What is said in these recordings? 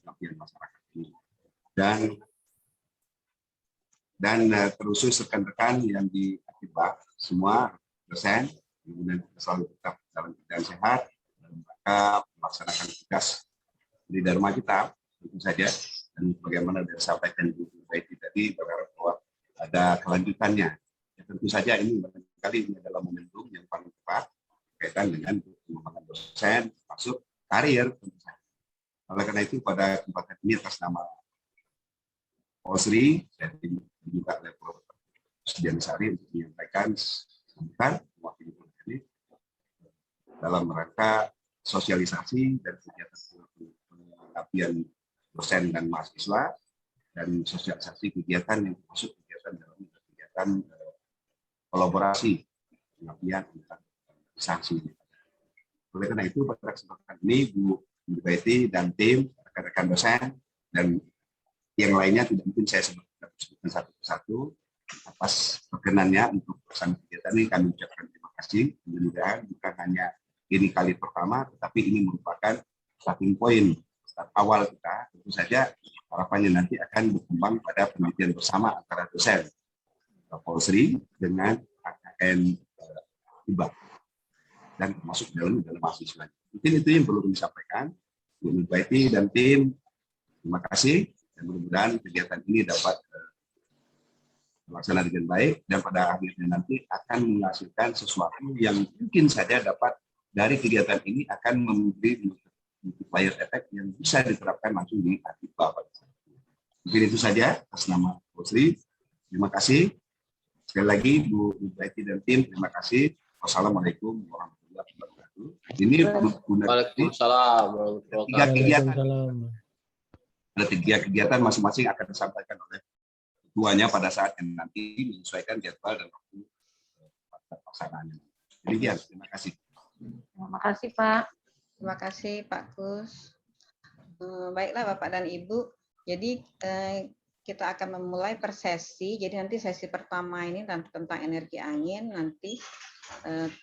pengabdian masyarakat ini. Terusus rekan-rekan yang di Akibat semua dosen, kemudian kita selalu tetap dalam keadaan sehat dan maka melaksanakan tugas di Dharma kita tentu saja, dan bagaimana disampaikan Bu Baiti tadi berharap bahwa ada kelanjutannya. Ya, tentu saja ini barangkali ini adalah momentum yang paling tepat berkaitan dengan pengembangan dosen masuk karir tentu saja. Oleh karena itu pada kesempatan ini atas nama Polsri dan juga level Sudiana Sari untuk menyampaikan sambutan mewakili ini dalam rangka sosialisasi dan kegiatan pengabdian dosen dan mahasiswa dan sosialisasi kegiatan yang masuk kegiatan dalam kegiatan kolaborasi pengabdian antar instansi. Oleh karena itu pada kesempatan ini Bu Baiti dan tim rekan-rekan dosen dan yang lainnya tidak mungkin saya sebutkan satu persatu. Atas perkenannya untuk pelaksanaan kegiatan ini kami ucapkan terima kasih. Mudah-mudahan bukan hanya ini kali pertama, tetapi ini merupakan starting point awal kita. Tentu saja harapannya nanti akan berkembang pada penelitian bersama antara dosen Polsri dengan AKN IBA dan termasuk dalam mahasiswa. Mungkin itu yang perlu disampaikan. Bu Baiti dan tim, terima kasih. Dan mudah-mudahan kegiatan ini dapat terlaksana dengan baik dan pada akhirnya nanti akan menghasilkan sesuatu yang mungkin saja dapat dari kegiatan ini akan memberi multiplier effect yang bisa diterapkan langsung di Akiba. Mungkin itu saja atas nama Polsri. Terima kasih. Sekali lagi Bu Baiti dan tim, terima kasih. Wassalamualaikum warahmatullahi wabarakatuh. Ini Waalaikumsalam. Ada tiga kegiatan masing-masing akan disampaikan oleh ketuanya pada saat yang nanti menyesuaikan jadwal dan waktu pelaksanaannya. Demikian, terima kasih. Terima kasih Pak. Terima kasih Pak Kus. Baiklah Bapak dan Ibu. Jadi kita akan memulai per sesi. Jadi nanti sesi pertama ini tentang energi angin. Nanti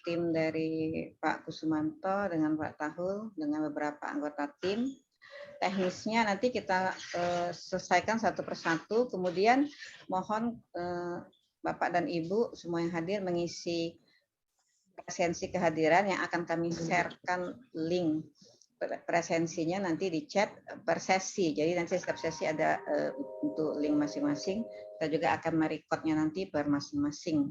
tim dari Pak Kusumanto dengan Pak Tahul dengan beberapa anggota tim. Teknisnya nanti kita selesaikan satu persatu, kemudian mohon Bapak dan Ibu semua yang hadir mengisi presensi kehadiran yang akan kami sharekan link presensinya nanti di chat per sesi. Jadi nanti setiap sesi ada untuk link masing-masing. Kita juga akan merekodnya nanti per masing-masing.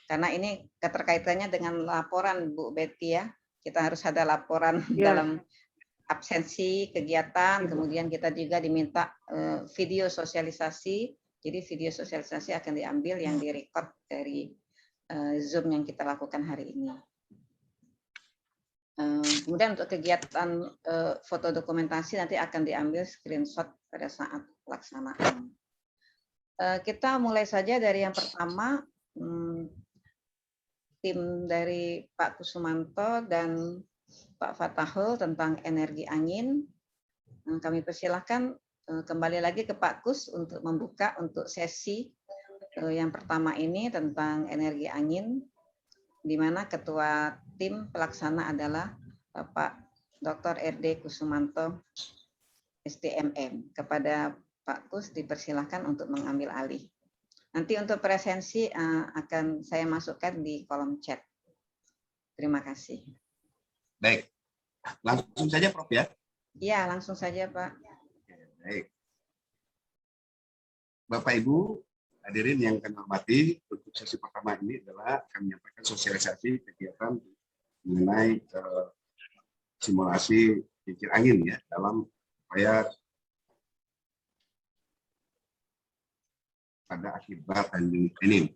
Karena ini keterkaitannya dengan laporan Bu Betty ya. Kita harus ada laporan dalam absensi kegiatan, kemudian kita juga diminta video sosialisasi. Jadi video sosialisasi akan diambil yang direkod dari Zoom yang kita lakukan hari ini. Kemudian untuk kegiatan foto dokumentasi nanti akan diambil screenshot pada saat pelaksanaan. Kita mulai saja dari yang pertama, tim dari Pak Kusumanto dan Pak Fatahul tentang energi angin. Kami persilahkan kembali lagi ke Pak Kus untuk membuka untuk sesi yang pertama ini tentang energi angin, di mana ketua tim pelaksana adalah Bapak Dr. RD Kusumanto, SDMM. Kepada Pak Kus dipersilahkan untuk mengambil alih. Nanti untuk presensi akan saya masukkan di kolom chat. Terima kasih. Baik, langsung saja Prof ya? Iya, langsung saja Pak. Baik. Bapak Ibu hadirin yang kami hormati, untuk sesi pertama ini adalah kami menyampaikan sosialisasi kegiatan mengenai simulasi kincir angin ya dalam upaya pada akibat Tanjung ini.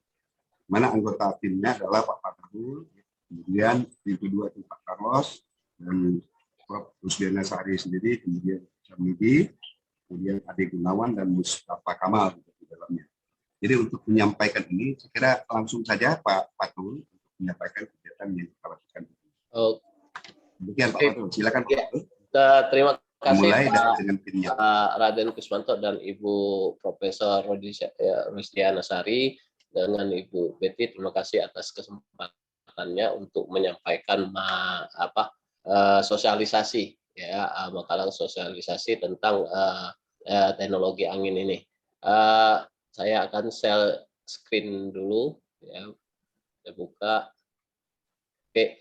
Mana anggota timnya adalah Pak Fatahul, kemudian tim kedua itu Pak Carlos dan Prof. Sudiana Sari sendiri, kemudian Samidi, kemudian Ade Gunawan dan Mustafa Kamal di dalamnya. Jadi untuk menyampaikan ini, saya kira langsung saja Pak Fatul untuk menyampaikan kegiatan yang kita lakukan. Demikian Pak Fatul, silakan Pak Fatul. Terima kasih Mulai Pak dengan timnya. Raden Kusmanto dan Ibu Profesor Rusdiana Sari dengan Ibu Betty. Terima kasih atas kesempatannya untuk menyampaikan sosialisasi ya makalah sosialisasi tentang teknologi angin ini. Saya akan share screen dulu, ya. Saya buka. Oke,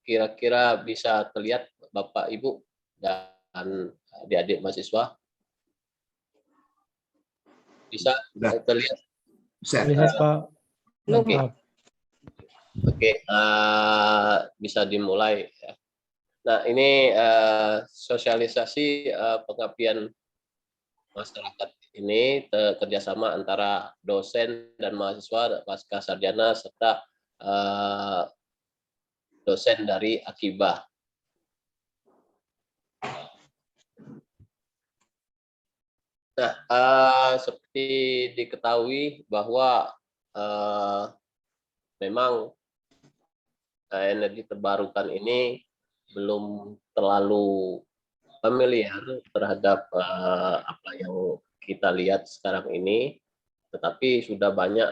kira-kira bisa terlihat Bapak Ibu dan adik-adik mahasiswa? Bisa Sudah. terlihat? Bisa. Lihat Pak. Oke. Mantap. Oke, bisa dimulai. Nah, ini sosialisasi pengabdian masyarakat ini kerjasama antara dosen dan mahasiswa pasca sarjana serta dosen dari Akibah. Nah, seperti diketahui bahwa memang energi terbarukan ini belum terlalu familiar terhadap apa yang kita lihat sekarang ini, tetapi sudah banyak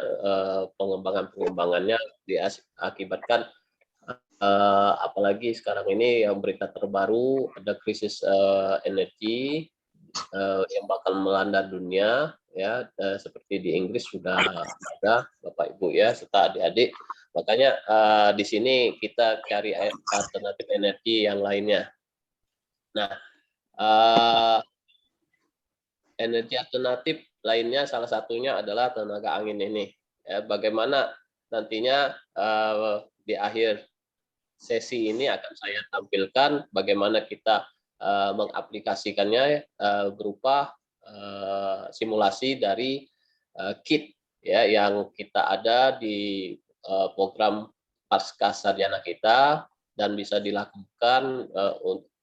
pengembangannya diakibatkan apalagi sekarang ini yang berita terbaru ada krisis energi yang bakal melanda dunia, ya, seperti di Inggris sudah ada Bapak Ibu ya serta adik-adik. Makanya di sini kita cari alternatif energi yang lainnya. Nah, energi alternatif lainnya salah satunya adalah tenaga angin ini. Ya, bagaimana nantinya di akhir sesi ini akan saya tampilkan bagaimana kita mengaplikasikannya berupa simulasi dari kit ya yang kita ada di program pasca sarjana kita dan bisa dilakukan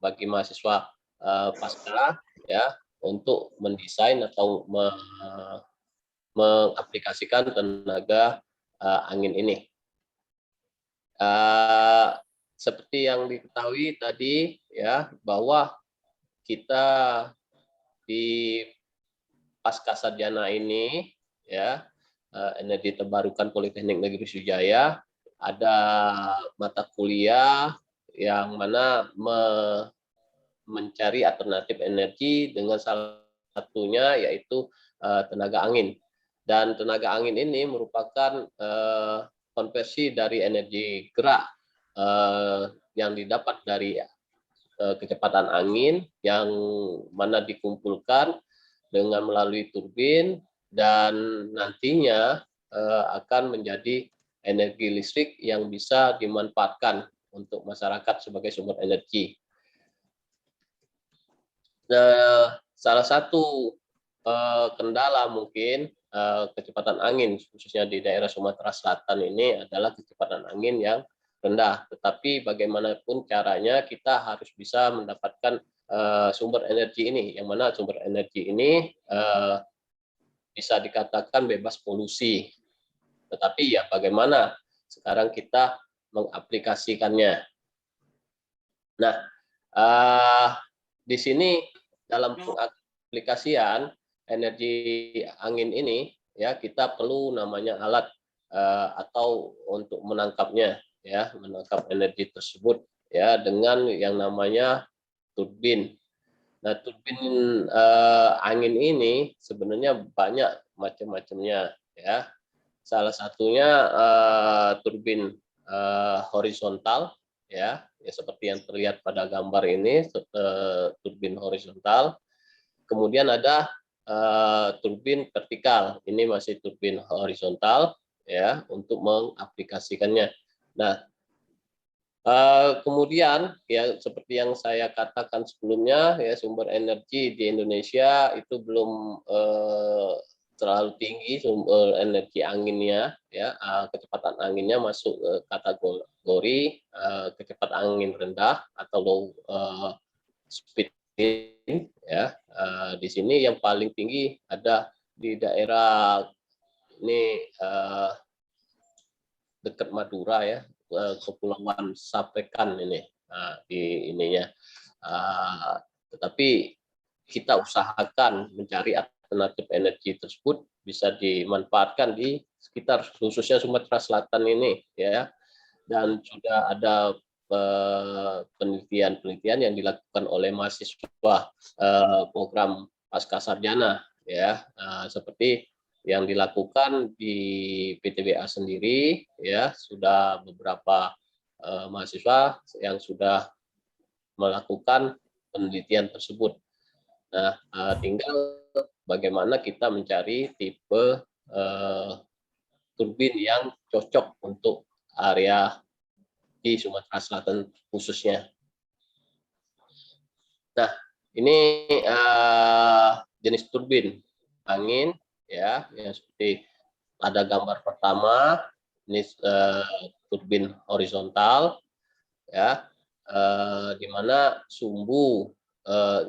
bagi mahasiswa pasca ya untuk mendesain atau mengaplikasikan tenaga angin ini. Seperti yang diketahui tadi ya bahwa kita di pasca sarjana ini ya energi terbarukan Politeknik Negeri Sriwijaya ada mata kuliah yang mana mencari alternatif energi dengan salah satunya yaitu tenaga angin. Dan tenaga angin ini merupakan konversi dari energi gerak yang didapat dari kecepatan angin yang mana dikumpulkan dengan melalui turbin dan nantinya akan menjadi energi listrik yang bisa dimanfaatkan untuk masyarakat sebagai sumber energi. Salah satu kendala mungkin kecepatan angin khususnya di daerah Sumatera Selatan ini adalah kecepatan angin yang rendah. Tetapi bagaimanapun caranya kita harus bisa mendapatkan sumber energi ini, yang mana sumber energi ini bisa dikatakan bebas polusi. Tetapi ya bagaimana sekarang kita mengaplikasikannya. Nah, di sini dalam pengaplikasian energi angin ini ya kita perlu namanya alat atau untuk menangkapnya ya, menangkap energi tersebut ya dengan yang namanya turbin. Nah, turbin angin ini sebenarnya banyak macam-macamnya ya. Salah satunya turbin horizontal ya seperti yang terlihat pada gambar ini turbin horizontal. Kemudian ada turbin vertikal. Ini masih turbin horizontal ya untuk mengaplikasikannya. Nah, kemudian ya seperti yang saya katakan sebelumnya ya sumber energi di Indonesia itu belum terlalu tinggi sumber energi anginnya ya kecepatan anginnya masuk kategori kecepatan angin rendah atau low speed ya. Di sini yang paling tinggi ada di daerah ini dekat Madura ya, Kepulauan Sapekan ini di ininya. Tetapi kita usahakan mencari alternatif energi tersebut bisa dimanfaatkan di sekitar khususnya Sumatera Selatan ini ya. Dan sudah ada penelitian-penelitian yang dilakukan oleh mahasiswa program pascasarjana ya, seperti yang dilakukan di PTBA sendiri ya, sudah beberapa mahasiswa yang sudah melakukan penelitian tersebut. Nah, tinggal bagaimana kita mencari tipe turbin yang cocok untuk area di Sumatera Selatan khususnya. Nah, ini jenis turbin angin ya, yang seperti ada gambar pertama, ini turbin horizontal ya, di mana sumbu,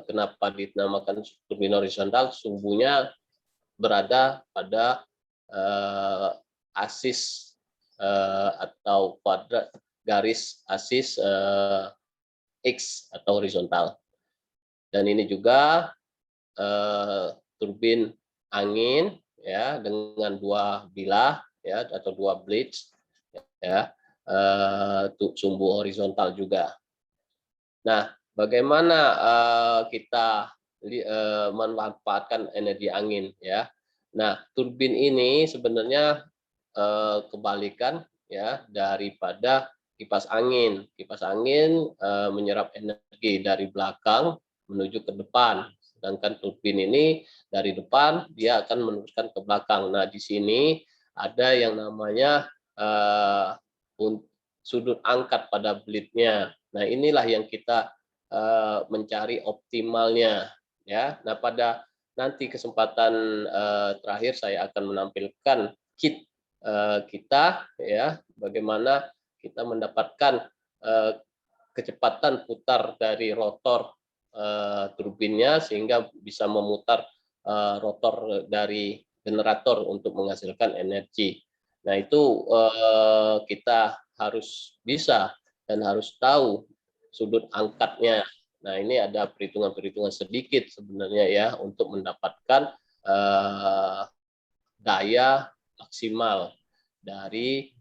kenapa dinamakan turbin horizontal, sumbunya berada pada asis atau kuadrat garis asis X atau horizontal. Dan ini juga turbin angin ya, dengan dua bilah ya, atau dua blades ya, sumbu horizontal juga. Nah, bagaimana kita memanfaatkan energi angin ya? Nah, turbin ini sebenarnya kebalikan ya daripada kipas angin. Kipas angin menyerap energi dari belakang menuju ke depan, sedangkan turbin ini dari depan dia akan meneruskan ke belakang. Nah, di sini ada yang namanya sudut angkat pada blade-nya. Nah, inilah yang kita mencari optimalnya ya. Nah, pada nanti kesempatan terakhir saya akan menampilkan kit kita ya, bagaimana kita mendapatkan kecepatan putar dari rotor turbinnya sehingga bisa memutar rotor dari generator untuk menghasilkan energi. Nah, itu kita harus bisa dan harus tahu sudut angkatnya. Nah, ini ada perhitungan-perhitungan sedikit sebenarnya ya untuk mendapatkan daya maksimal dari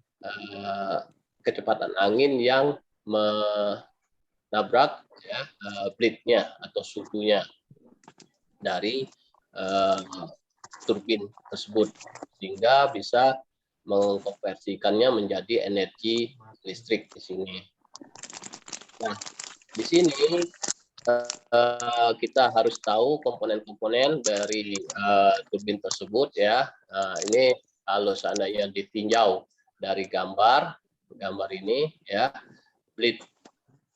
kecepatan angin yang menabrak ya, blade-nya atau suhunya dari turbin tersebut, sehingga bisa mengkonversikannya menjadi energi listrik di sini. Nah, di sini kita harus tahu komponen-komponen dari turbin tersebut ya. Ini kalau seandainya ditinjau dari gambar ini ya,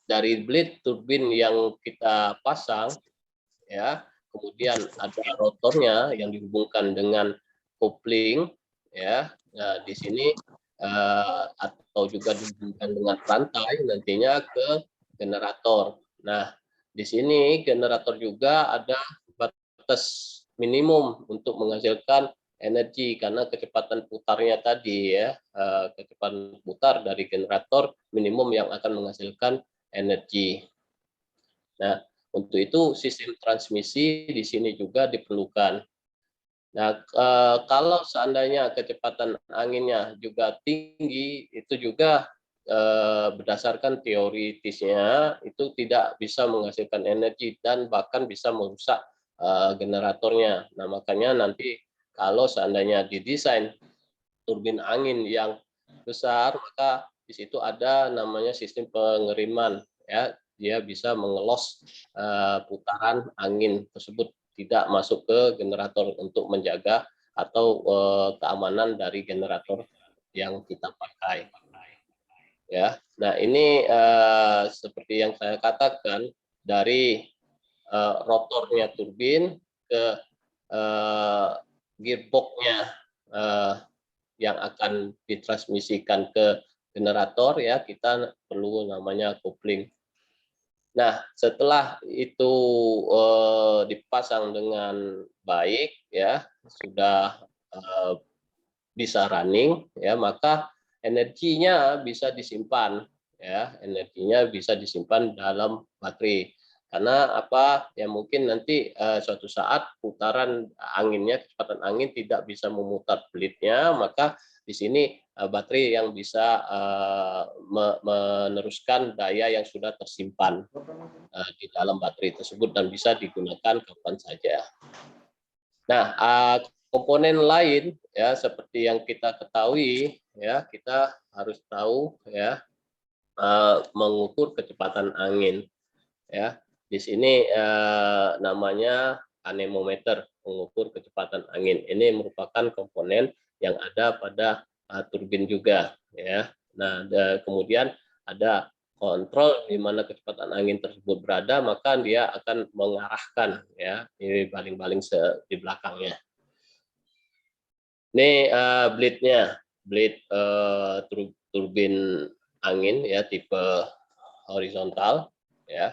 dari blade turbin yang kita pasang ya, kemudian ada rotornya yang dihubungkan dengan kopling ya. Nah, di sini atau juga dihubungkan dengan rantai nantinya ke generator. Nah, di sini generator juga ada batas minimum untuk menghasilkan energi karena kecepatan putarnya tadi ya, kecepatan putar dari generator minimum yang akan menghasilkan energi. Nah, untuk itu sistem transmisi di sini juga diperlukan. Nah, kalau seandainya kecepatan anginnya juga tinggi, itu juga berdasarkan teoritisnya itu tidak bisa menghasilkan energi dan bahkan bisa merusak generatornya. Nah, makanya nanti kalau seandainya didesain turbin angin yang besar, maka di situ ada namanya sistem pengeriman ya, dia bisa mengelos putaran angin tersebut tidak masuk ke generator untuk menjaga atau keamanan dari generator yang kita pakai. Ya, nah ini seperti yang saya katakan dari rotornya turbin ke gearbox-nya yang akan ditransmisikan ke generator ya, kita perlu namanya kopling. Nah, setelah itu dipasang dengan baik ya, sudah bisa running ya, maka energinya bisa disimpan ya, energinya bisa disimpan dalam baterai. Karena apa? Ya mungkin nanti suatu saat putaran anginnya, kecepatan angin tidak bisa memutar blade-nya, maka di sini baterai yang bisa meneruskan daya yang sudah tersimpan di dalam baterai tersebut dan bisa digunakan kapan saja. Nah, komponen lain ya seperti yang kita ketahui ya, kita harus tahu ya mengukur kecepatan angin ya. Di sini namanya anemometer, mengukur kecepatan angin. Ini merupakan komponen yang ada pada turbin juga ya. Nah, kemudian ada kontrol di mana kecepatan angin tersebut berada, maka dia akan mengarahkan ya ini baling-baling di belakangnya. Ini blade-nya, blade turbin angin ya tipe horizontal ya,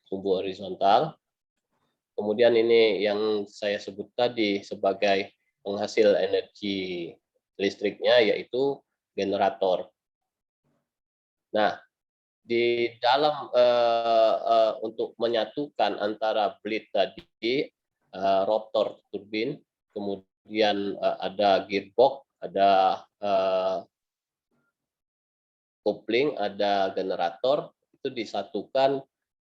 sumbu horizontal. Kemudian ini yang saya sebut tadi sebagai penghasil energi listriknya yaitu generator. Nah, di dalam untuk menyatukan antara blade tadi, rotor turbin, kemudian ada gearbox, ada kopling, ada generator, itu disatukan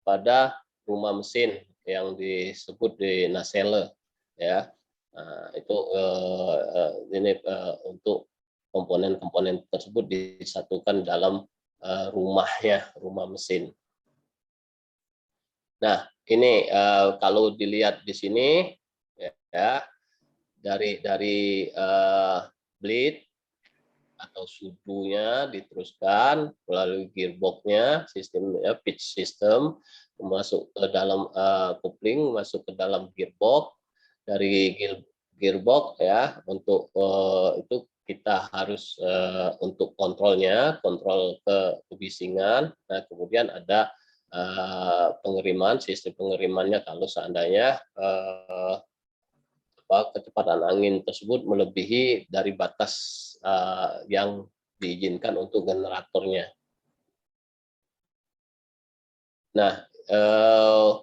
pada rumah mesin yang disebut di nacelle ya. Nah, itu ini untuk komponen-komponen tersebut disatukan dalam rumahnya, rumah mesin. Nah, ini kalau dilihat di sini ya dari blade atau sudunya diteruskan melalui gearboxnya, sistemnya pitch system masuk ke dalam kopling, masuk ke dalam gearbox. Dari gearbox ya untuk itu kita harus untuk kontrolnya, kontrol kebisingan. Nah, kemudian ada pengiriman, sistem pengirimannya kalau seandainya kecepatan angin tersebut melebihi dari batas yang diizinkan untuk generatornya. Nah,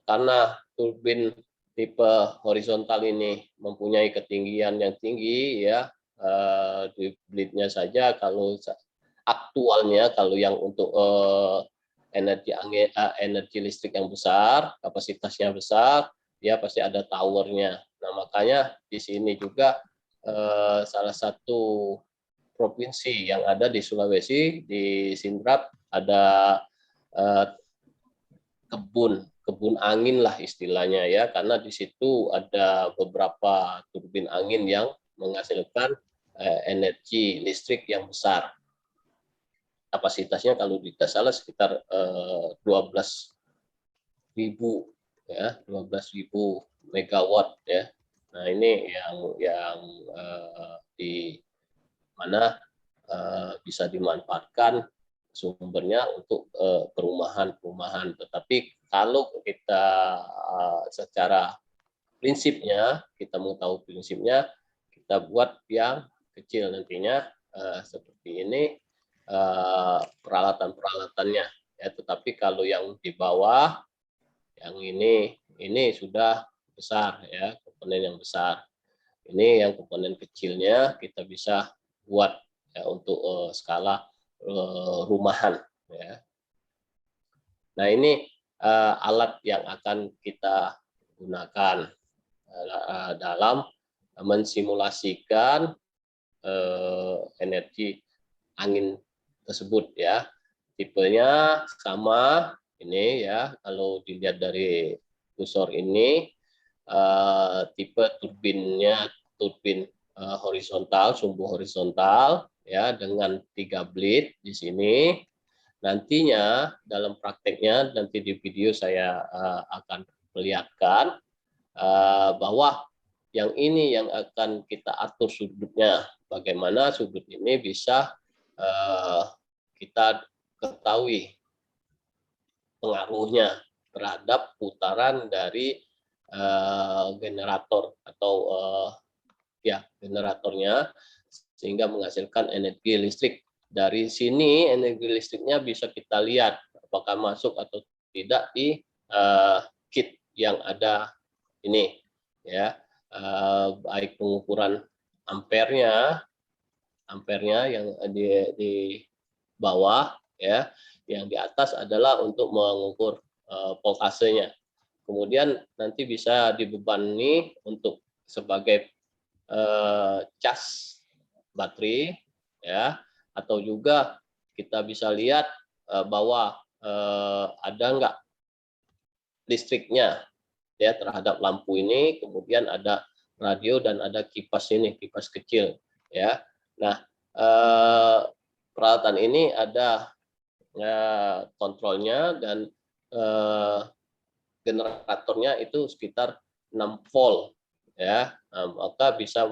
karena turbin tipe horizontal ini mempunyai ketinggian yang tinggi ya, di blade-nya saja kalau aktualnya kalau yang untuk energi angin, energi listrik yang besar, kapasitasnya besar, dia pasti ada towernya. Nah, makanya di sini juga salah satu provinsi yang ada di Sulawesi, di Sidrap, ada kebun angin lah istilahnya ya, karena di situ ada beberapa turbin angin yang menghasilkan energi listrik yang besar. Kapasitasnya kalau tidak salah sekitar 12.000 ya, 12.000 megawatt ya. Nah, ini yang di mana bisa dimanfaatkan sumbernya untuk perumahan. Tetapi kalau kita secara prinsipnya, kita mengetahui prinsipnya, kita buat yang kecil nantinya seperti ini peralatan-peralatannya. Ya, tetapi kalau yang di bawah, yang ini sudah besar ya, komponen yang besar. Ini yang komponen kecilnya kita bisa buat ya untuk skala rumahan ya. Nah, ini alat yang akan kita gunakan dalam mensimulasikan energi angin tersebut ya. Tipenya sama ini ya, kalau dilihat dari kursor ini tipe turbinnya turbin horizontal, sumbu horizontal ya dengan 3 blade di sini. Nantinya dalam prakteknya nanti di video saya akan perlihatkan bahwa yang ini yang akan kita atur sudutnya. Bagaimana sudut ini bisa kita ketahui pengaruhnya terhadap putaran dari generator atau ya generatornya sehingga menghasilkan energi listrik. Dari sini energi listriknya bisa kita lihat apakah masuk atau tidak di kit yang ada ini ya, baik pengukuran ampernya ampernya yang di bawah, ya. Yang di atas adalah untuk mengukur voltasenya. Kemudian nanti bisa dibebani untuk sebagai cas baterai, ya, atau juga kita bisa lihat bahwa ada enggak listriknya, ya, terhadap lampu ini. Kemudian ada radio dan ada kipas ini, kipas kecil, ya. Nah, peralatan ini ada kontrolnya, dan generatornya itu sekitar 6 volt, ya. Maka bisa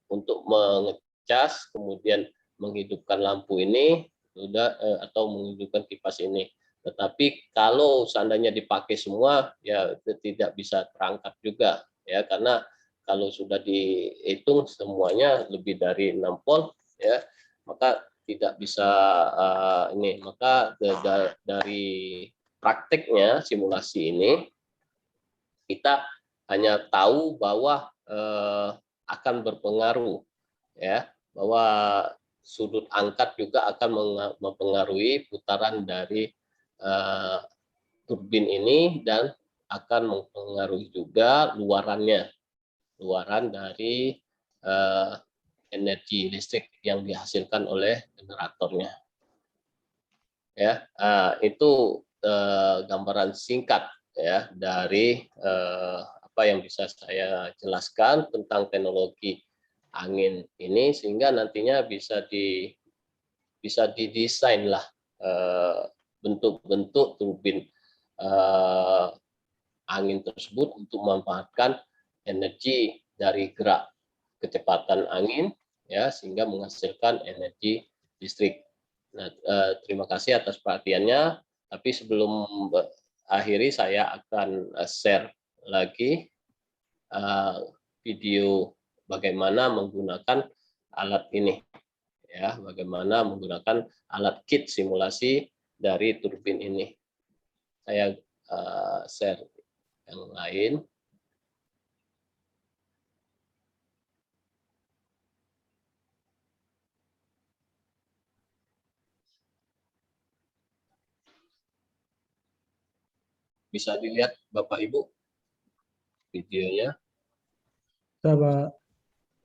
untuk mengecas, kemudian menghidupkan lampu ini sudah, atau menghidupkan kipas ini. Tetapi kalau seandainya dipakai semua, ya tidak bisa terangkat juga, ya, karena kalau sudah dihitung semuanya lebih dari 6 volt, ya, maka tidak bisa ini. Maka dari prakteknya simulasi ini kita hanya tahu bahwa akan berpengaruh, ya, bahwa sudut angkat juga akan mempengaruhi putaran dari turbin ini, dan akan mempengaruhi juga luaran dari energi listrik yang dihasilkan oleh generatornya. Ya, itu gambaran singkat, ya, dari apa yang bisa saya jelaskan tentang teknologi angin ini, sehingga nantinya bisa didesain lah bentuk-bentuk turbin angin tersebut untuk memanfaatkan energi dari gerak kecepatan angin, ya, sehingga menghasilkan energi listrik. Nah, terima kasih atas perhatiannya. Tapi sebelum akhiri, saya akan share lagi video bagaimana menggunakan alat ini, ya, bagaimana menggunakan alat kit simulasi dari turbin ini. Saya share yang lain. Bisa dilihat Bapak Ibu videonya. Coba.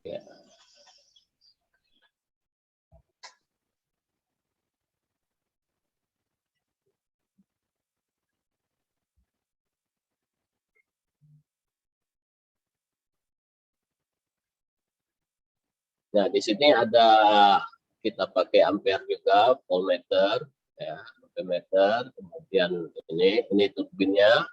Ya. Nah, di sini ada, kita pakai ampere juga, voltmeter, ya, voltmeter. Kemudian ini turbinnya.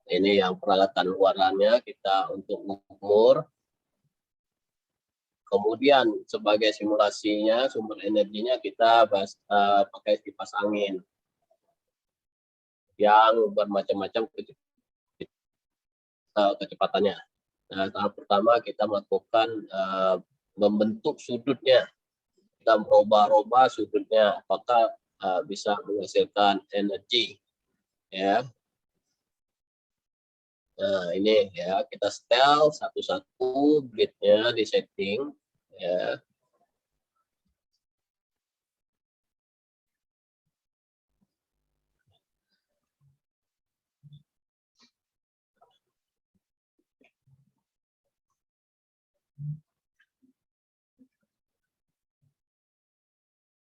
Ini yang peralatan luarannya kita untuk mengukur. Kemudian sebagai simulasinya, sumber energinya kita pakai kipas angin yang bermacam-macam kecepatannya. Nah, tahap pertama kita melakukan membentuk sudutnya. Kita merubah-rubah sudutnya, apakah bisa menghasilkan energi, ya. Nah, ini, ya, kita setel satu-satu, bleednya di setting, ya.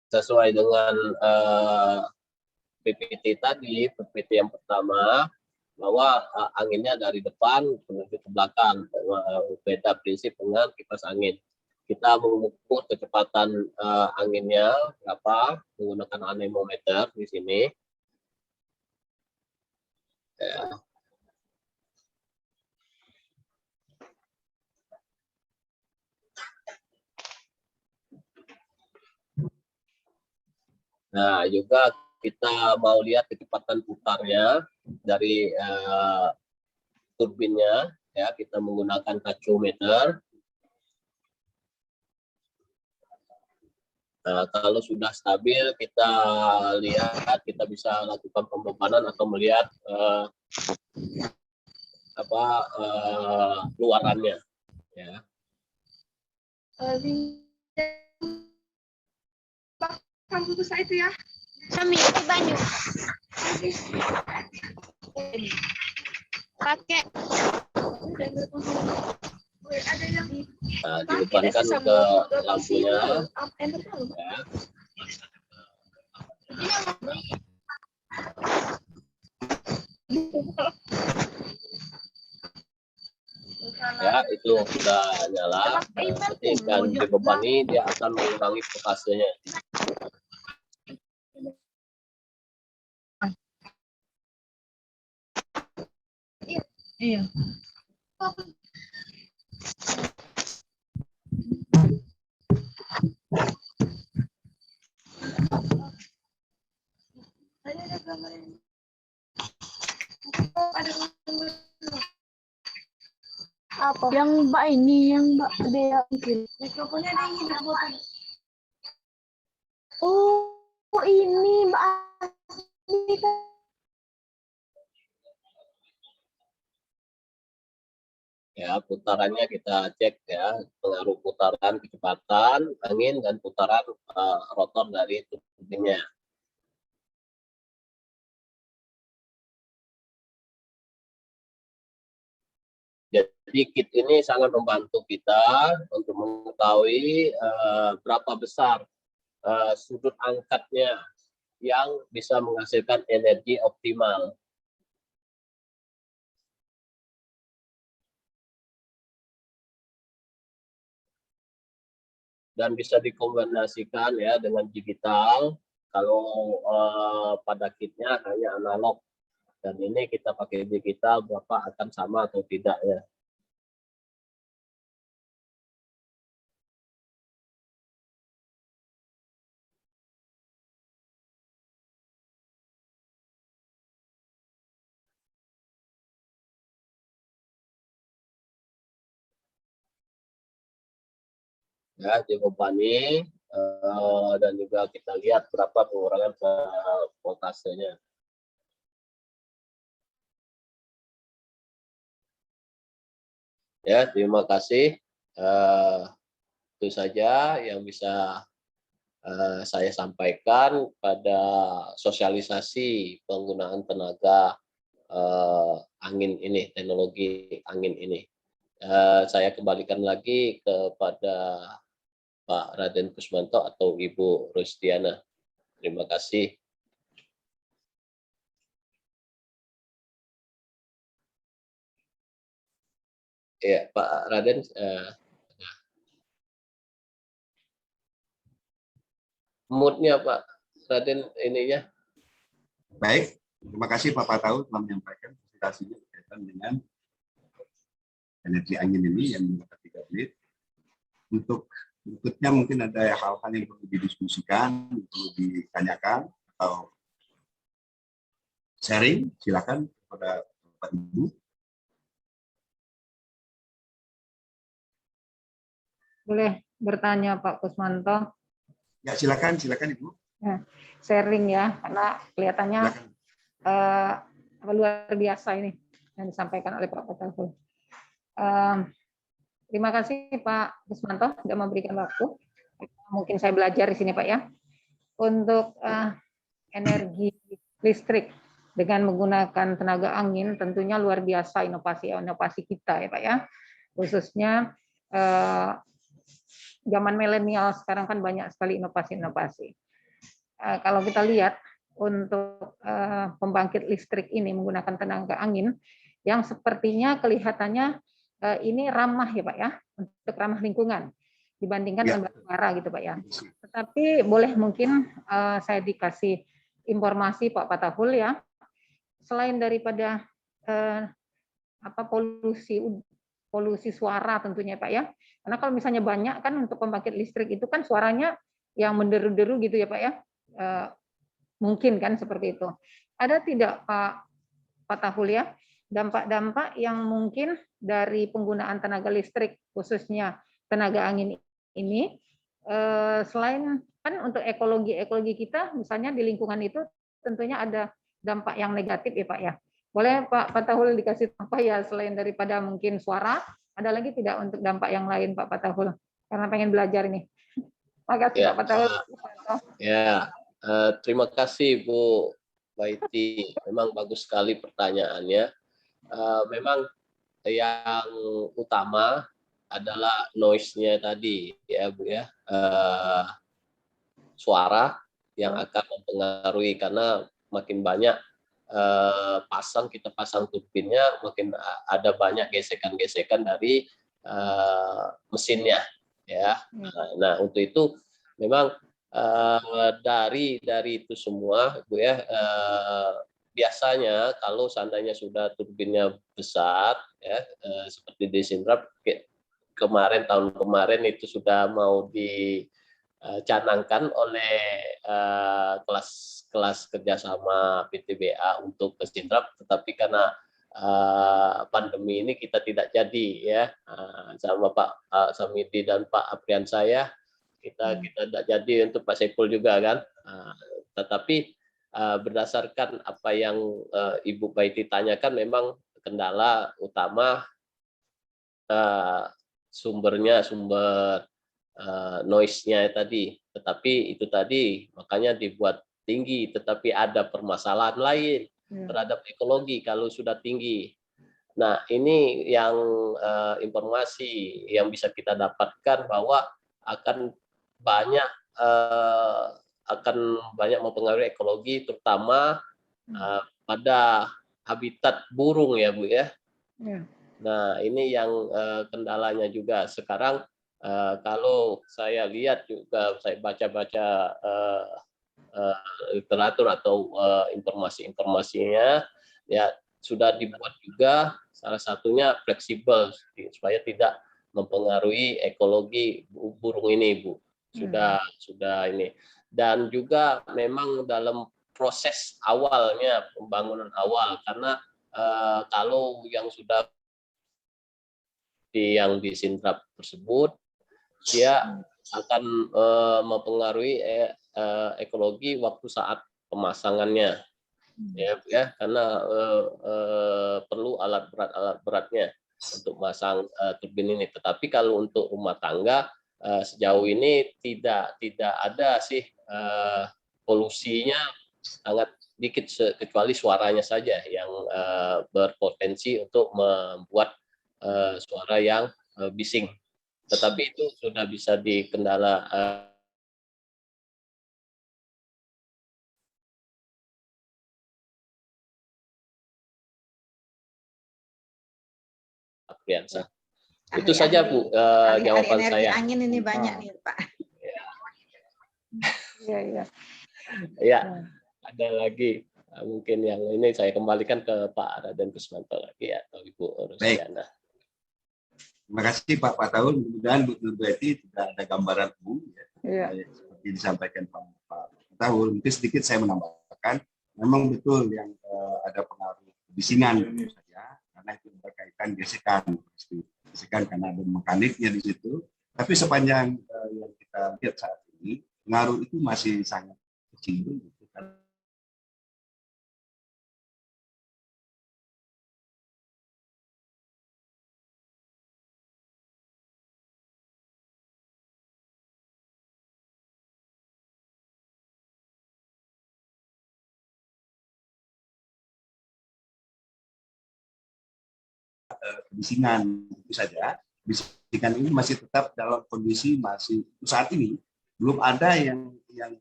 Sesuai dengan PPT tadi, PPT yang pertama, bahwa anginnya dari depan menuju ke belakang, beda prinsip dengan kipas angin. Kita mengukur kecepatan anginnya berapa menggunakan anemometer di sini. Ya. Nah, juga kita mau lihat kecepatan putarnya dari turbinnya, ya, kita menggunakan taciometer. Kalau sudah stabil, kita lihat, kita bisa lakukan pembebanan atau melihat luarannya. Ya. Kampus saya itu ya. Kami itu banyak. Pakai. Dibebankan ke lampunya. Ya. Ya, itu sudah nyala. Ketika dibebani, dia akan mengurangi voltasenya. Iya. Apa? Yang Mbak ini, yang Mbak Dea mungkin. Mikrofonnya ada yang hidup. Oh, ini Mbak Asmi. Ya, putarannya kita cek ya, pengaruh putaran kecepatan angin dan putaran rotor dari turbinnya. Jadi kit ini sangat membantu kita untuk mengetahui berapa besar sudut angkatnya yang bisa menghasilkan energi optimal. Dan bisa dikombinasikan ya dengan digital. Kalau pada kitnya hanya analog, dan ini kita pakai digital, berapa akan sama atau tidak ya. Ya, dibebani dan juga kita lihat berapa pengurangan voltasenya. Ya, terima kasih. Itu saja yang bisa saya sampaikan pada sosialisasi penggunaan tenaga angin ini, teknologi angin ini. Saya kembalikan lagi kepada Pak Raden Kusmanto atau Ibu Rustiana. Terima kasih. Ya, Pak Raden. Moodnya Pak Raden ininya. Baik, terima kasih Pak Patau telah menyampaikan presentasinya berkaitan dengan energi angin ini yang menggunakan 3 menit. Untuk berikutnya mungkin ada hal-hal yang perlu didiskusikan, perlu ditanyakan atau sharing, silakan kepada Bapak Ibu. Boleh bertanya Pak Kusmanto? Ya, silakan Ibu. Ya, sharing ya, karena kelihatannya luar biasa ini yang disampaikan oleh Pak Patau. Terima kasih Pak Kusmanto sudah memberikan waktu. Mungkin saya belajar di sini Pak ya. Untuk energi listrik dengan menggunakan tenaga angin tentunya luar biasa inovasi kita ya Pak ya. Khususnya zaman milenial sekarang kan banyak sekali inovasi-inovasi. Kalau kita lihat untuk pembangkit listrik ini menggunakan tenaga angin yang sepertinya kelihatannya ini ramah ya Pak ya, untuk ramah lingkungan dibandingkan dengan bara gitu Pak ya. Tetapi boleh mungkin saya dikasih informasi Pak Patahul ya, selain daripada polusi suara tentunya Pak ya, karena kalau misalnya banyak kan untuk pembangkit listrik itu kan suaranya yang menderu-deru gitu ya Pak ya, mungkin kan seperti itu. Ada tidak Pak Patahul ya, dampak-dampak yang mungkin dari penggunaan tenaga listrik khususnya tenaga angin ini selain kan untuk ekologi kita, misalnya di lingkungan itu tentunya ada dampak yang negatif ya Pak ya. Boleh Pak Fatahul dikasih apa ya selain daripada mungkin suara, ada lagi tidak untuk dampak yang lain Pak Fatahul? Karena pengen belajar ini. Makasih Ya, Pak Fatahul. ya, terima kasih Bu Baiti. Memang bagus sekali pertanyaannya. Memang yang utama adalah noise-nya tadi ya Bu ya. Suara yang akan mempengaruhi karena makin banyak kita pasang turbinnya, makin ada banyak gesekan-gesekan dari mesinnya ya. Nah, untuk itu memang dari itu semua Bu ya, biasanya kalau seandainya sudah turbinnya besar ya, seperti di Sindrap tahun kemarin itu sudah mau dicanangkan oleh kelas kerjasama PTBA untuk ke Sindrap, tetapi karena pandemi ini kita tidak jadi ya, sama Pak Samidi dan Pak Aprian saya kita tidak jadi, untuk Pak Saiful juga kan. Tetapi berdasarkan apa yang Ibu Baiti tanyakan, memang kendala utama sumber noise-nya tadi. Tetapi itu tadi makanya dibuat tinggi, tetapi ada permasalahan lain terhadap ekologi kalau sudah tinggi. Nah, ini yang informasi yang bisa kita dapatkan bahwa akan banyak mempengaruhi ekologi, terutama pada habitat burung ya Bu ya. Nah, ini yang kendalanya juga sekarang. Kalau saya lihat juga, saya baca-baca literatur atau informasi-informasinya, ya sudah dibuat juga salah satunya fleksibel supaya tidak mempengaruhi ekologi burung ini Bu. Sudah ini. Dan juga memang dalam proses awalnya, pembangunan awal, karena kalau yang sudah yang di Sindrap tersebut, dia akan mempengaruhi ekologi waktu saat pemasangannya, ya karena perlu alat beratnya untuk masang turbin ini. Tetapi kalau untuk rumah tangga sejauh ini tidak ada sih, polusinya sangat dikit, kecuali suaranya saja yang berpotensi untuk membuat suara yang bising. Tetapi itu sudah bisa dikendala Apriansa. Itu saja Bu jawaban energi saya. angin ini banyak nih Pak. Iya. Ya, ada lagi mungkin yang ini saya kembalikan ke Pak Raden Kusmanto lagi atau Ibu Rusiana. Terima kasih Pak Fatahul. Mudah-mudahan Bu Nurbaiti tidak ada gambaran umum ya. Seperti disampaikan Pak Fatahul. Mungkin sedikit saya menambahkan, memang betul yang ada pengaruh bisingan tentu saja, karena itu berkaitan gesekan karena ada mekaniknya di situ. Tapi sepanjang yang kita lihat saat ini, pengaruh itu masih sangat kecil. Bisingan itu saja. Bisikan ini masih tetap dalam kondisi saat ini belum ada yang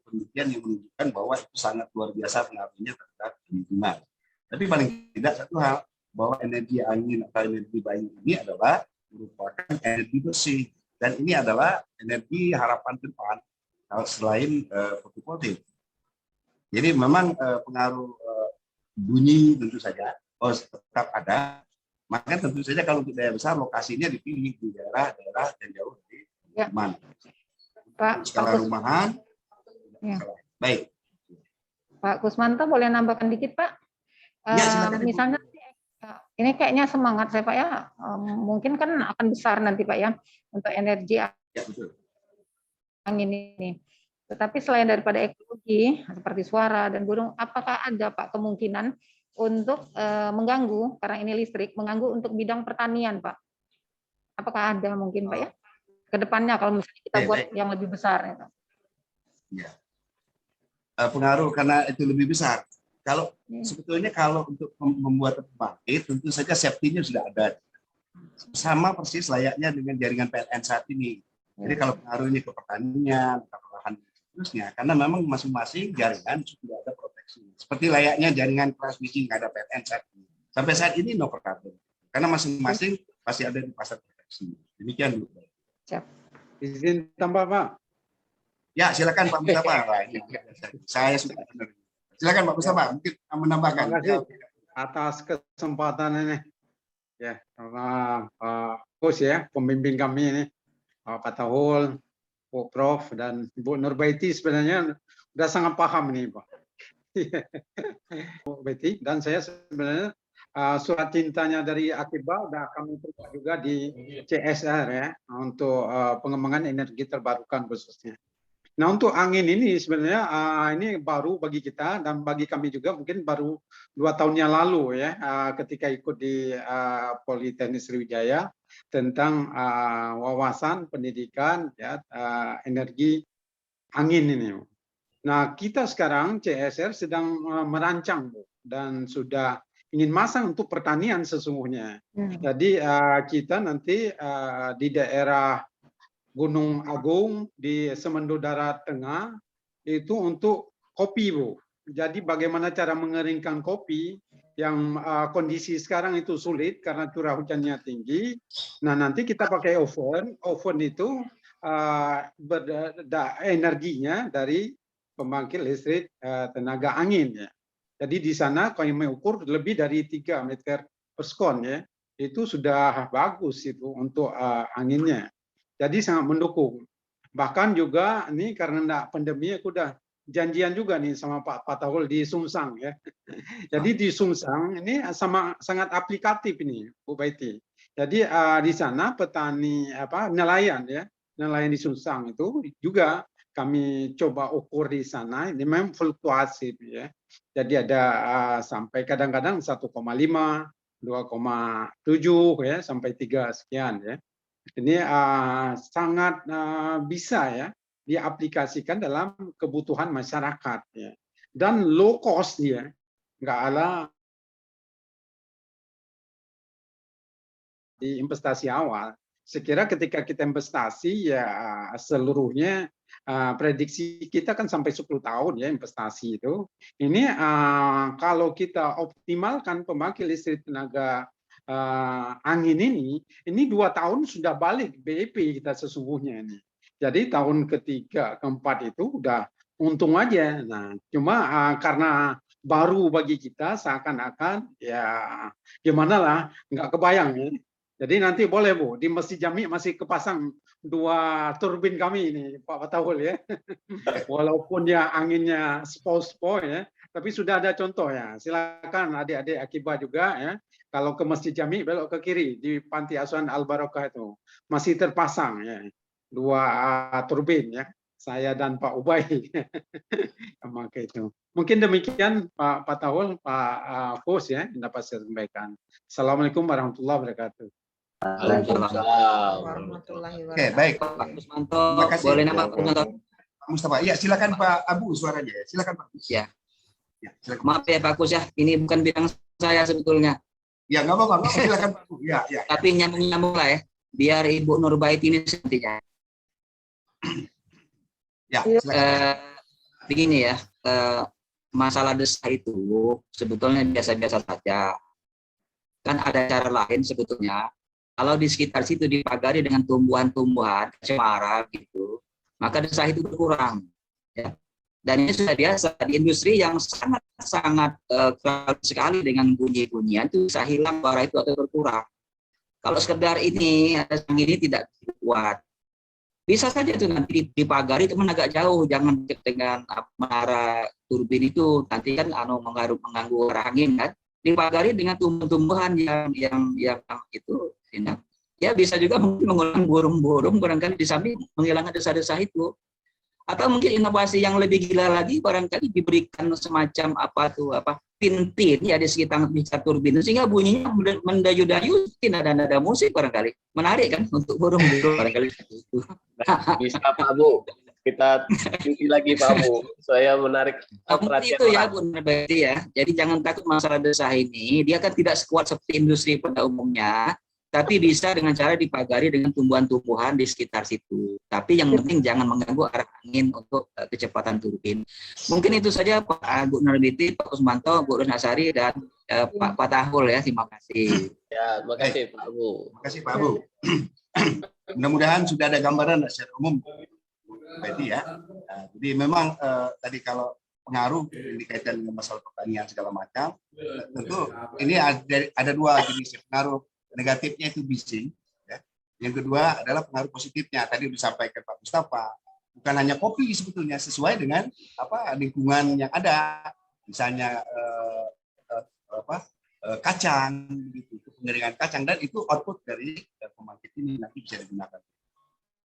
penelitian yang menunjukkan bahwa itu sangat luar biasa pengaruhnya terhadap lingkungan. Tapi paling tidak satu hal, bahwa energi angin atau energi bayang ini adalah merupakan energi bersih, dan ini adalah energi harapan depan selain fotovoltaik. Jadi memang pengaruh bunyi tentu saja tetap ada. Maka tentu saja kalau untuk daya besar, lokasinya dipilih di daerah-daerah yang jauh dari mana. Pak, skala rumahan. Ya. Baik. Pak Kusmanto boleh nambahkan dikit Pak? Ya, misalnya ini kayaknya semangat saya Pak ya, mungkin kan akan besar nanti Pak ya untuk energi. Ya, betul. angin ini. Tetapi selain daripada ekologi seperti suara dan gunung, apakah ada Pak kemungkinan untuk mengganggu, karena ini listrik, mengganggu untuk bidang pertanian Pak? Apakah ada mungkin Pak ya? Ke depannya kalau misalnya kita buat yang lebih besar. Gitu. Ya. Pengaruh karena itu lebih besar. Kalau sebetulnya kalau untuk membuat pembangkit, tentu saja safety-nya sudah ada. Sama persis layaknya dengan jaringan PLN saat ini. Jadi kalau pengaruhnya ke pertanian, ke lahan seterusnya, karena memang masing-masing jaringan sudah ada proteksi. Seperti layaknya jaringan transmisi nggak ada PLN saat ini. Sampai saat ini no problem. Karena masing-masing pasti ada di pasar proteksi. Demikian Bu. Siap. Izin tambah Pak. Ya silakan Pak Mustafa. Saya sudah benar. Silakan Pak Mustafa, mungkin menambahkan. Terima kasih atas kesempatan ini. Ya, sama Pak Kus ya, pembimbing kami ini, Pak Tahul, Bu Prof dan Bu Nurbaiti sebenarnya sudah sangat paham ini Pak. Bu Betty dan saya sebenarnya surat cintanya dari Akiba sudah kami terima juga di CSR ya untuk pengembangan energi terbarukan khususnya. Nah untuk angin ini sebenarnya ini baru bagi kita dan bagi kami juga mungkin baru 2 tahun yang lalu ya ketika ikut di Politeknik Sriwijaya tentang wawasan pendidikan ya energi angin ini. Nah kita sekarang CSR sedang merancang Bu, dan sudah ingin masang untuk pertanian sesungguhnya. Jadi kita nanti di daerah Gunung Agung di Semendu Darat Tengah itu untuk kopi Bu. Jadi bagaimana cara mengeringkan kopi yang kondisi sekarang itu sulit karena curah hujannya tinggi. Nah nanti kita pakai oven. Oven itu energinya dari pembangkit listrik tenaga angin ya. Jadi di sana kami mengukur lebih dari 3 meter per sekon ya. Itu sudah bagus itu untuk anginnya. Jadi sangat mendukung. Bahkan juga ini karena enggak pandemi aku udah janjian juga nih sama Pak Tahul di Sumsang ya. Jadi di Sumsang ini sangat aplikatif ini Bu Baiti. Jadi di sana petani nelayan ya, nelayan di Sumsang itu juga kami coba ukur di sana. Ini memang fluktuasi ya. Jadi ada sampai kadang-kadang 1,5, 2,7 ya sampai 3 sekian ya. Ini sangat bisa ya diaplikasikan dalam kebutuhan masyarakat ya. Dan low cost ya, nggak ada di investasi awal. Sekira ketika kita investasi ya seluruhnya prediksi kita kan sampai 10 tahun ya investasi itu. Ini kalau kita optimalkan pembangkit listrik tenaga angin ini 2 tahun sudah balik BIP kita sesungguhnya ini. Jadi tahun ketiga, keempat itu udah untung aja. Nah, cuma karena baru bagi kita seakan-akan ya gimana lah, nggak kebayang ya. Jadi nanti boleh Bu, di Masjid Jami masih kepasang 2 turbin kami ini Pak Tahul ya. Walaupun ya anginnya spo-spo ya, tapi sudah ada contoh ya. Silakan adik-adik Akiba juga ya. Kalau ke Masjid Jami belok ke kiri di Panti Asuhan Al Barokah itu masih terpasang ya 2 turbin ya. Saya dan Pak Ubay memakai itu. Mungkin demikian Pak Tahul, Pak Fus ya yang dapat saya sampaikan. Assalamualaikum warahmatullahi wabarakatuh. Waalaikumsalam. Warahmatullahi wabarakatuh. Oke, baik. Pak Kusmanto, Terima kasih. boleh nama Pak Kusmanto? Pak Mustafa. Ya, silakan Pak Abu suaranya. Silakan Pak. Ya. Ya, silakan. Maaf ya Pak Kus ya, ini bukan bidang saya sebetulnya. Ya, nggak apa-apa. Silakan Pak Abu. Ya, ya. Tapi nyambung-nyambung lah ya, biar Ibu Nurbaiti ini nantinya. Ya, silakan. Begini ya, masalah desa itu sebetulnya biasa-biasa saja. Kan ada cara lain sebetulnya. Kalau di sekitar situ dipagari dengan tumbuhan-tumbuhan cemara gitu, maka desa itu berkurang. Ya. Dan ini sudah biasa di industri yang sangat-sangat keras sekali dengan bunyi-bunyian itu bisa hilang suara itu atau berkurang. Kalau sekedar ini ada ini tidak kuat. Bisa saja itu nanti dipagari teman agak jauh, jangan dengan menara turbin itu nanti kan mengganggu arah angin kan. Dipagari dengan tumbuhan-tumbuhan yang itu ya bisa juga mungkin mengurangi burung-burung barangkali di samping menghilangkan desa-desa itu. Atau mungkin inovasi yang lebih gila lagi barangkali diberikan semacam pin-pin ya di sekitar turbin sehingga bunyinya mendayu-dayu, tidak ada nada musik barangkali. Menarik kan untuk burung-burung barangkali itu. Bisa Pak Bu. Kita tinggi lagi Pak Bu. Saya menarik perhatian Itu ya orang. Bu, berarti ya. Jadi jangan takut masalah desah ini. Dia kan tidak sekuat seperti industri pada umumnya, tapi bisa dengan cara dipagari dengan tumbuhan-tumbuhan di sekitar situ. Tapi yang penting jangan mengganggu arah angin untuk kecepatan turbin. Mungkin itu saja Pak Bu Narbiti, Pak Kusmanto, Bu Rusnasari, dan Pak Patahul ya. Terima kasih. Ya, terima kasih Pak Bu. Terima kasih Pak Bu. Mudah-mudahan sudah ada gambaran secara umum, Betty ya. Nah, jadi memang tadi kalau pengaruh yang dikaitkan dengan masalah pertanian segala macam, tentu ini ada dua jenis pengaruh. Negatifnya itu bising, ya. Yang kedua adalah pengaruh positifnya. Tadi disampaikan Pak Mustafa, bukan hanya kopi sebetulnya, sesuai dengan lingkungan yang ada, misalnya kacang, gitu, pengeringan kacang, dan itu output dari pembangkit ini nanti bisa digunakan.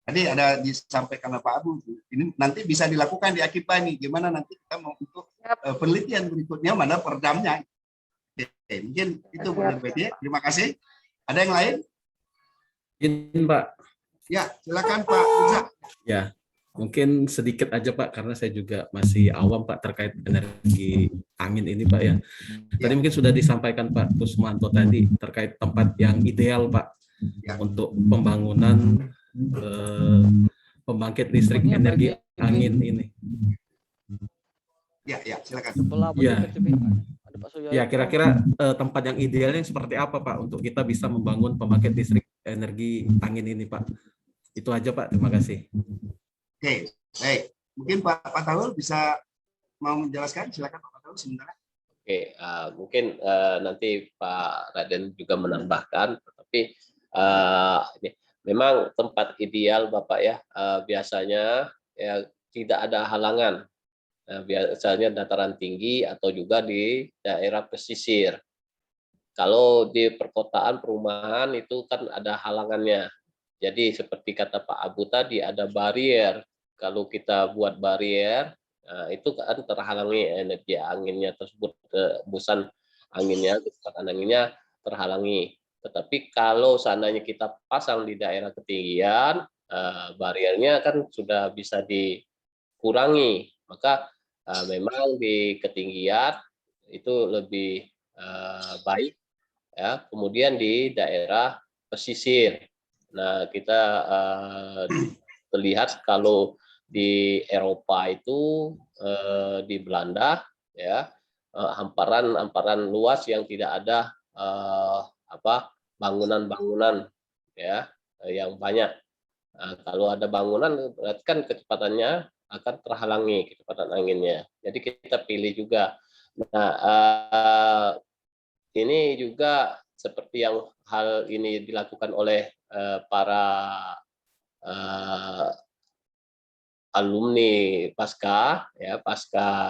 Tadi ada disampaikan oleh Pak Abu, ini nanti bisa dilakukan di Akipa ini, gimana nanti kita mau untuk penelitian berikutnya mana peredamnya. Oke, mungkin itu Bu Betty. Terima kasih. Ada yang lain? Izin Pak. Ya, silakan Pak Uza. Ya, mungkin sedikit aja Pak, karena saya juga masih awam Pak terkait energi angin ini Pak ya. Tadi mungkin sudah disampaikan Pak Kusmanto tadi terkait tempat yang ideal Pak untuk pembangunan pembangkit listrik energi angin ini. Ya, silakan. Ya, kira-kira tempat yang idealnya seperti apa Pak untuk kita bisa membangun pembangkit listrik energi angin ini Pak? Itu aja Pak, terima kasih. Oke, baik. Mungkin Pak Patahul bisa mau menjelaskan, silakan Pak Patahul sebentar. Oke, mungkin nanti Pak Raden juga menambahkan, tetapi ini memang tempat ideal Bapak ya, biasanya ya tidak ada halangan. Biasanya dataran tinggi atau juga di daerah pesisir. Kalau di perkotaan perumahan itu kan ada halangannya. Jadi seperti kata Pak Abu tadi ada barier. Kalau kita buat barier, itu kan terhalangi energi anginnya tersebut, hembusan anginnya, kecepatan anginnya terhalangi. Tetapi kalau seandainya kita pasang di daerah ketinggian, bariernya kan sudah bisa dikurangi. Maka memang di ketinggian itu lebih baik ya. Kemudian di daerah pesisir, nah kita terlihat kalau di Eropa itu di Belanda ya, hamparan luas yang tidak ada bangunan-bangunan ya yang banyak. Kalau ada bangunan berarti kan kecepatannya akan terhalangi kecepatan anginnya. Jadi kita pilih juga. Nah, ini juga seperti yang hal ini dilakukan oleh para alumni pasca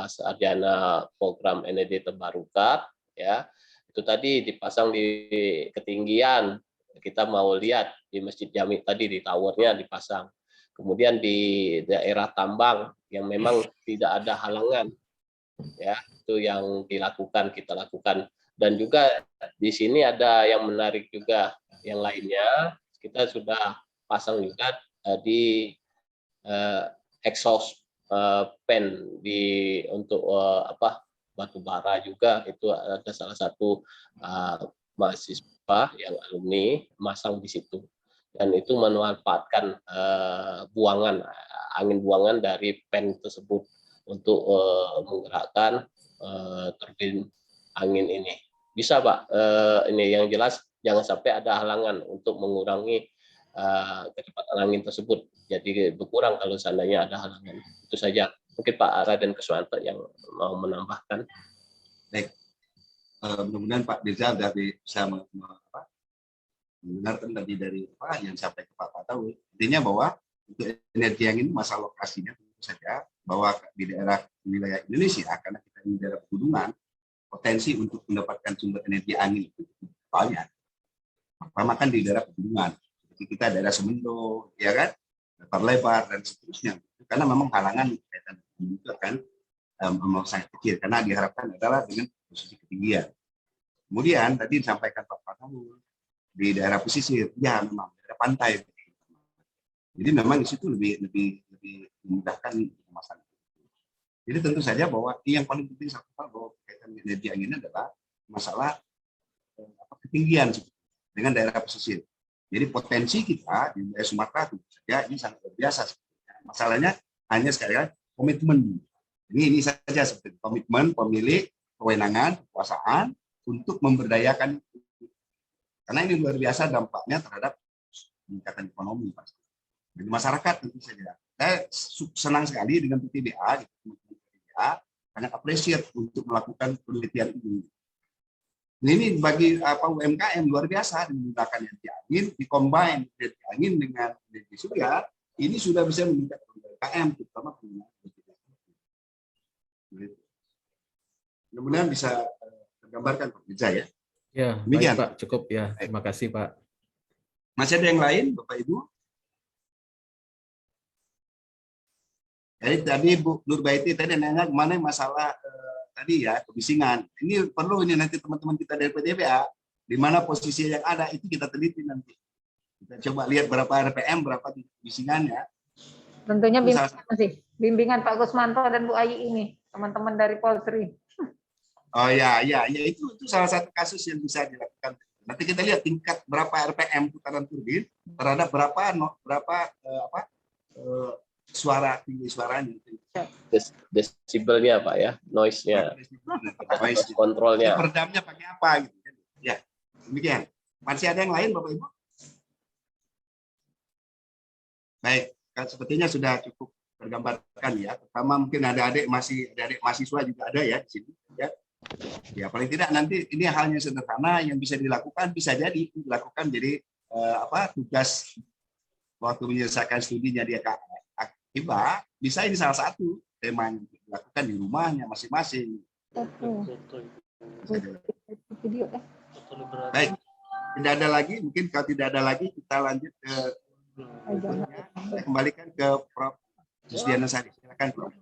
sarjana program energi terbarukan ya. Itu tadi dipasang di ketinggian. Kita mau lihat di Masjid Jami tadi di towernya dipasang. Kemudian di daerah tambang yang memang tidak ada halangan, ya itu yang kita lakukan. Dan juga di sini ada yang menarik juga, yang lainnya kita sudah pasang juga di exhaust fan untuk batu bara juga. Itu ada salah satu mahasiswa yang alumni masang di situ. Dan itu memanfaatkan angin buangan dari fan tersebut untuk menggerakkan turbin angin ini. Bisa Pak, ini yang jelas jangan sampai ada halangan untuk mengurangi kecepatan angin tersebut. Jadi berkurang kalau seandainya ada halangan. Itu saja. Mungkin Pak Raden Kusmanto yang mau menambahkan. Baik. Mudah-mudahan Pak Dirza bisa mendengarkan tadi dari apa yang sampai ke Pak Patahul. Intinya bahwa untuk energi yang ini masalah lokasinya tentu saja bahwa di wilayah Indonesia karena kita di daerah pegunungan, potensi untuk mendapatkan sumber energi angin itu banyak. Pertama kan di daerah pegunungan, seperti kita daerah Semendo, ya kan, datar lebar dan seterusnya. karena memang halangan kaitan itu akan memang sangat kecil karena diharapkan adalah dengan posisi ketinggian. Kemudian tadi disampaikan Pak Prabowo di daerah pesisir, ya memang daerah pantai. Jadi memang di situ lebih memudahkan masalah. Jadi tentu saja bahwa yang paling penting satu hal bahwa kaitan energi angin adalah masalah ketinggian dengan daerah pesisir. Jadi potensi kita di wilayah Sumatera itu saja ini sangat luar biasa. Masalahnya hanya sekali lagi komitmen. Ini saja seperti komitmen pemilik, kewenangan, kekuasaan untuk memberdayakan. Karena ini luar biasa dampaknya terhadap peningkatan ekonomi pasti. Bagi masyarakat tentu saja. Saya senang sekali dengan PTDA, sangat appreciate untuk melakukan penelitian ini. Ini bagi UMKM luar biasa menggunakan energi angin, dikombin energi angin dengan energi surya, ini sudah bisa meningkatkan UMKM terutama mudah-mudahan bisa tergambarkan Pak Mirza ya. Ya, baik Pak, cukup ya. Terima kasih Pak. Masih ada yang lain Bapak Ibu? Jadi tadi Bu Nurbaiti tadi nanya mana masalah tadi ya kebisingan. Ini perlu ini nanti teman-teman kita dari PTBA di mana posisi yang ada itu kita teliti nanti. Kita coba lihat berapa RPM, berapa kebisingannya. Tentunya bimbingan Pak Gusmanto dan Bu Ayi ini, teman-teman dari Polri. Oh ya, itu salah satu kasus yang bisa dilakukan. Nanti kita lihat tingkat berapa RPM putaran turbin terhadap berapa suara tinggi suaranya. Desibelnya Pak ya, noise-nya, kontrolnya. Peredamnya pakai apa gitu. Ya, demikian. Masih ada yang lain Bapak Ibu? Baik, kan sepertinya sudah cukup tergambarkan ya. Pertama mungkin adik-adik mahasiswa juga ada ya di sini ya. Ya paling tidak nanti ini halnya sederhana yang bisa dilakukan, bisa jadi dilakukan jadi tugas waktu menyelesaikan studinya dia akibat bisa ini salah satu tema yang dilakukan di rumahnya masing-masing. Baik, tidak ada lagi, mungkin kalau tidak ada lagi kita lanjut ke saya kembalikan ke Prof. Jusdiana Sari. Silakan Prof.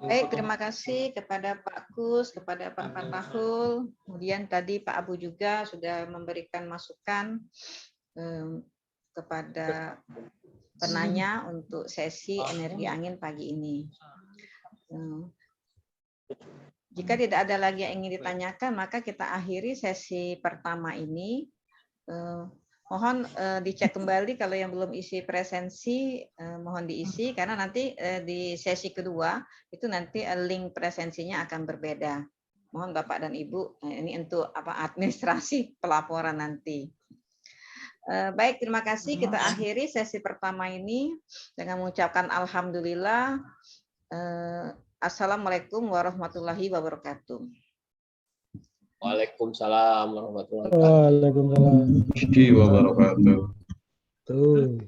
Baik, terima kasih kepada Pak Kus, kepada Pak Fatahul, kemudian tadi Pak Abu juga sudah memberikan masukan kepada penanya untuk sesi energi angin pagi ini. Jika tidak ada lagi yang ingin ditanyakan, maka kita akhiri sesi pertama ini. Mohon dicek kembali kalau yang belum isi presensi, mohon diisi karena nanti di sesi kedua itu nanti link presensinya akan berbeda. Mohon Bapak dan Ibu, ini untuk administrasi pelaporan nanti. Baik, terima kasih. Kita akhiri sesi pertama ini dengan mengucapkan alhamdulillah. Assalamualaikum warahmatullahi wabarakatuh. Waalaikumsalam warahmatullahi Waalaikumsalam. Wabarakatuh. Tuh.